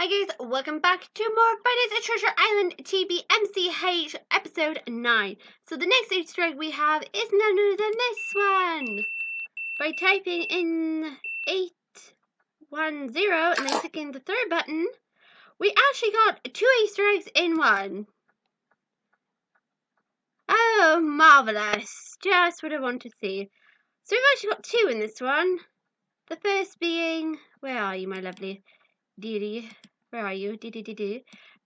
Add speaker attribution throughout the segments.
Speaker 1: Hi guys, welcome back to more Fridays at Treasure Island TBmCH episode 9. So the next Easter egg we have is none other than this one. By typing in 810 and then clicking the third button, we actually got 2 Easter eggs in one. Oh, marvellous. Just what I want to see. So we've actually got 2 in this one. The first being, where are you, my lovely dearie? Where are you?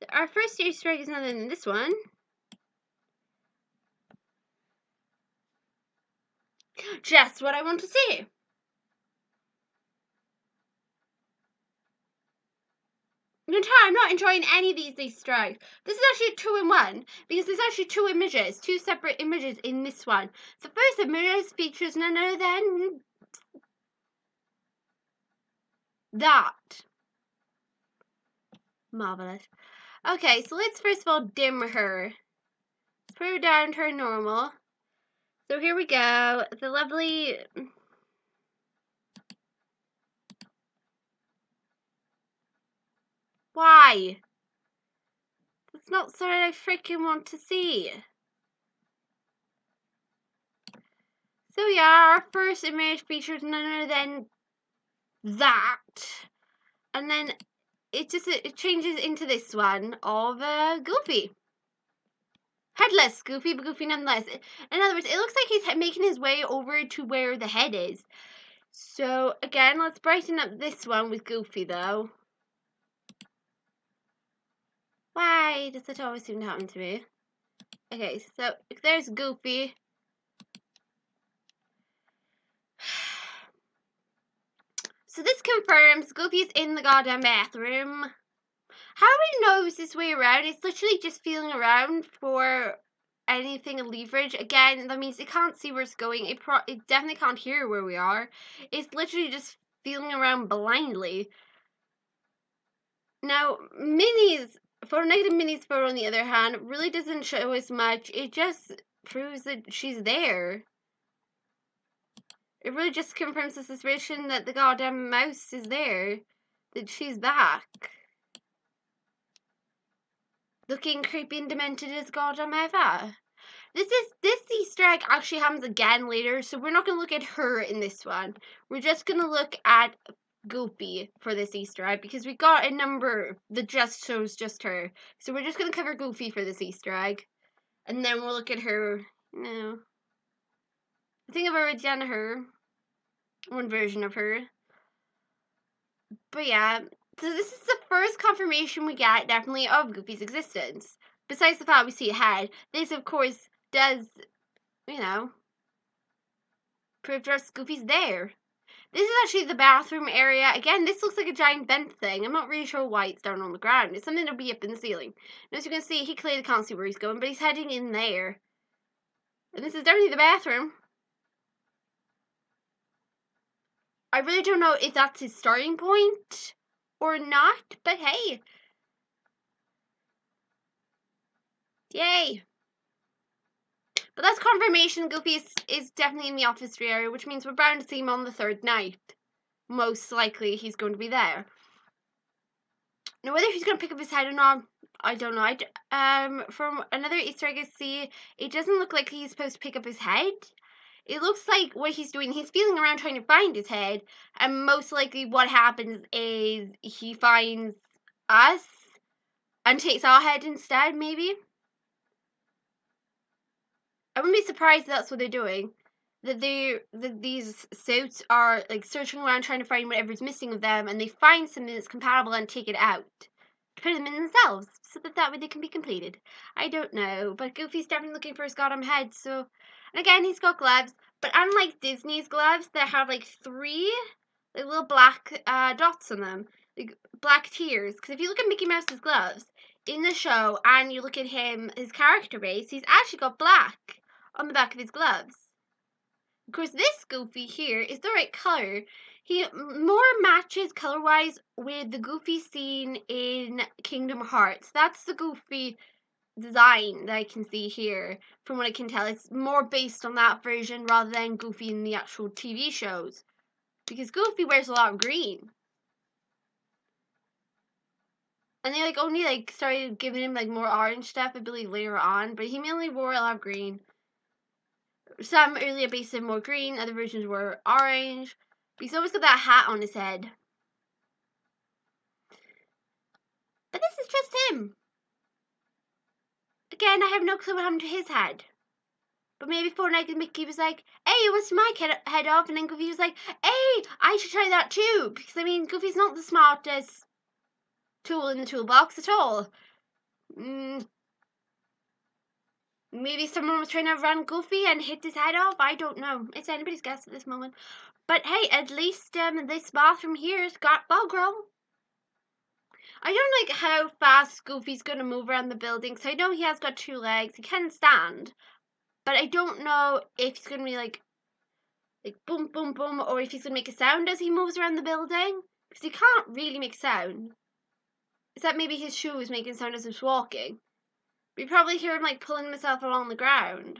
Speaker 1: Our first Easter egg is none other than this one. Just what I want to see. I'm not enjoying any of these Easter eggs. This is actually a 2-in-1 because there's actually 2 images, 2 separate images in this one. The first image features none other than that. Marvelous. Okay, so let's first of all dim her. Let's put her down to her normal. So here we go. The lovely... Why? That's not something I freaking want to see. So yeah, our first image features none other than that. And then it changes into this one of Goofy. Headless Goofy, but Goofy nonetheless. In other words, it looks like he's making his way over to where the head is. So again, let's brighten up this one with Goofy though. Why does it always seem to happen to me? Okay, so if there's Goofy. So this confirms Goofy's in the goddamn bathroom. How he knows his way around? It's literally just feeling around for anything in leverage. Again, that means it can't see where it's going. It definitely can't hear where we are. It's literally just feeling around blindly. Now, Minnie's photo, on the other hand, really doesn't show as much. It just proves that she's there. It really just confirms the suspicion that the goddamn mouse is there. That she's back. Looking creepy and demented as goddamn ever. This Easter egg actually happens again later, so we're not going to look at her in this one. We're just going to look at Goofy for this Easter egg, because we got a number that just shows just her. So we're just going to cover Goofy for this Easter egg. And then we'll look at her. No. I think I've already done her. One version of her. But yeah. So this is the first confirmation we get, definitely, of Goofy's existence. Besides the fact we see a head, this, of course, does, you know, prove to us Goofy's there. This is actually the bathroom area. Again, this looks like a giant vent thing. I'm not really sure why it's down on the ground. It's something that'll be up in the ceiling. And as you can see, he clearly can't see where he's going, but he's heading in there. And this is definitely the bathroom. I really don't know if that's his starting point or not, but hey. Yay. But that's confirmation Goofy is definitely in the office area, which means we're bound to see him on the 3rd night. Most likely he's going to be there. Now, whether he's going to pick up his head or not, I don't know. From another Easter egg I see, it doesn't look like he's supposed to pick up his head. It looks like what he's doing, he's feeling around trying to find his head, and most likely what happens is he finds us and takes our head instead, maybe. I wouldn't be surprised if that's what they're doing. That these suits are like searching around trying to find whatever's missing of them, and they find something that's compatible and take it out to put them in themselves, so that way they can be completed. I don't know, but Goofy's definitely looking for his goddamn head. So, and again, he's got gloves, but unlike Disney's gloves that have like 3 like little black dots on them, like black tears. Because if you look at Mickey Mouse's gloves in the show, and you look at his character base, he's actually got black on the back of his gloves. Of course, this Goofy here is the right color. He more matches color-wise with the Goofy seen in Kingdom Hearts. That's the Goofy design that I can see here. From what I can tell, it's more based on that version rather than Goofy in the actual TV shows. Because Goofy wears a lot of green. And they like only like started giving him like more orange stuff, I believe, later on. But he mainly wore a lot of green. Some earlier bases had more green, other versions were orange. But he's always got that hat on his head. But this is just him. Again, I have no clue what happened to his head. But maybe four-legged Mickey was like, hey, what's my head off? And then Goofy was like, hey, I should try that too. Because, I mean, Goofy's not the smartest tool in the toolbox at all. Maybe someone was trying to run Goofy and hit his head off. I don't know. It's anybody's guess at this moment. But hey, at least this bathroom here's got bug roll. I don't like how fast Goofy's going to move around the building. So I know he has got 2 legs. He can stand. But I don't know if he's going to be like boom, boom, boom, or if he's going to make a sound as he moves around the building. Because he can't really make sound. Except maybe his shoe is making sound as he's walking. We probably hear him like pulling himself along the ground.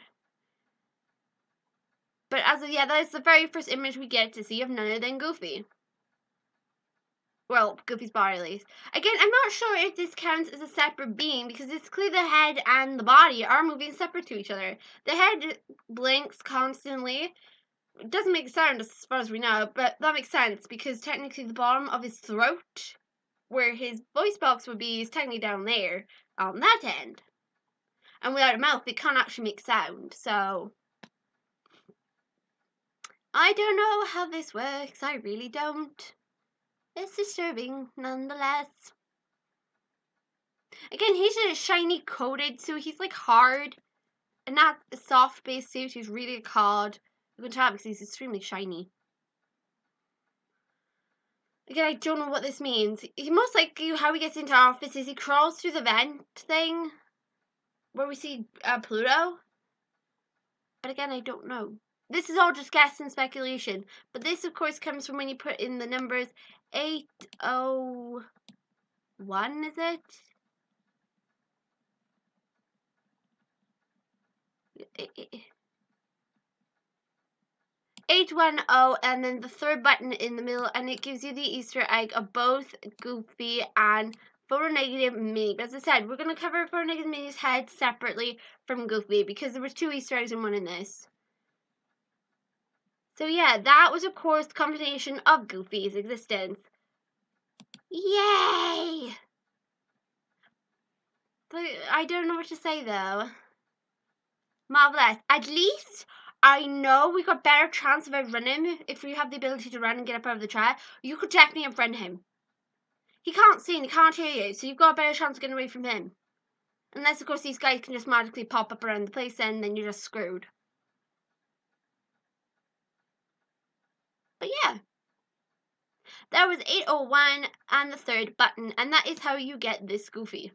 Speaker 1: But as of that is the very first image we get to see of none other than Goofy. Well, Goofy's body at least. Again, I'm not sure if this counts as a separate being because it's clear the head and the body are moving separate to each other. The head blinks constantly. It doesn't make sound as far as we know, but that makes sense because technically the bottom of his throat, where his voice box would be, is technically down there on that end. And without a mouth, it can't actually make sound, so I don't know how this works. I really don't. It's disturbing, nonetheless. Again, he's a shiny coated, so he's like hard. And not a soft base suit, he's really hard. You can tell because he's extremely shiny. Again, I don't know what this means. He most likely, how he gets into our office is he crawls through the vent thing. Where we see Pluto. But again, I don't know. This is all just guess and speculation. But this, of course, comes from when you put in the numbers 801, is it? 810, and then the third button in the middle, and it gives you the Easter egg of both Goofy and photonegative Minnie. But as I said, we're going to cover photonegative Minnie's head separately from Goofy because there was 2 Easter eggs in one in this. So yeah, that was of course the combination of Goofy's existence. Yay! But I don't know what to say though. Marvelous. At least I know we got better chance of outrunning him if we have the ability to run and get up out of the chair. You could definitely outrun him. He can't see and he can't hear you, so you've got a better chance of getting away from him. Unless, of course, these guys can just magically pop up around the place and then you're just screwed. But yeah. That was 801 and the third button, and that is how you get this Goofy.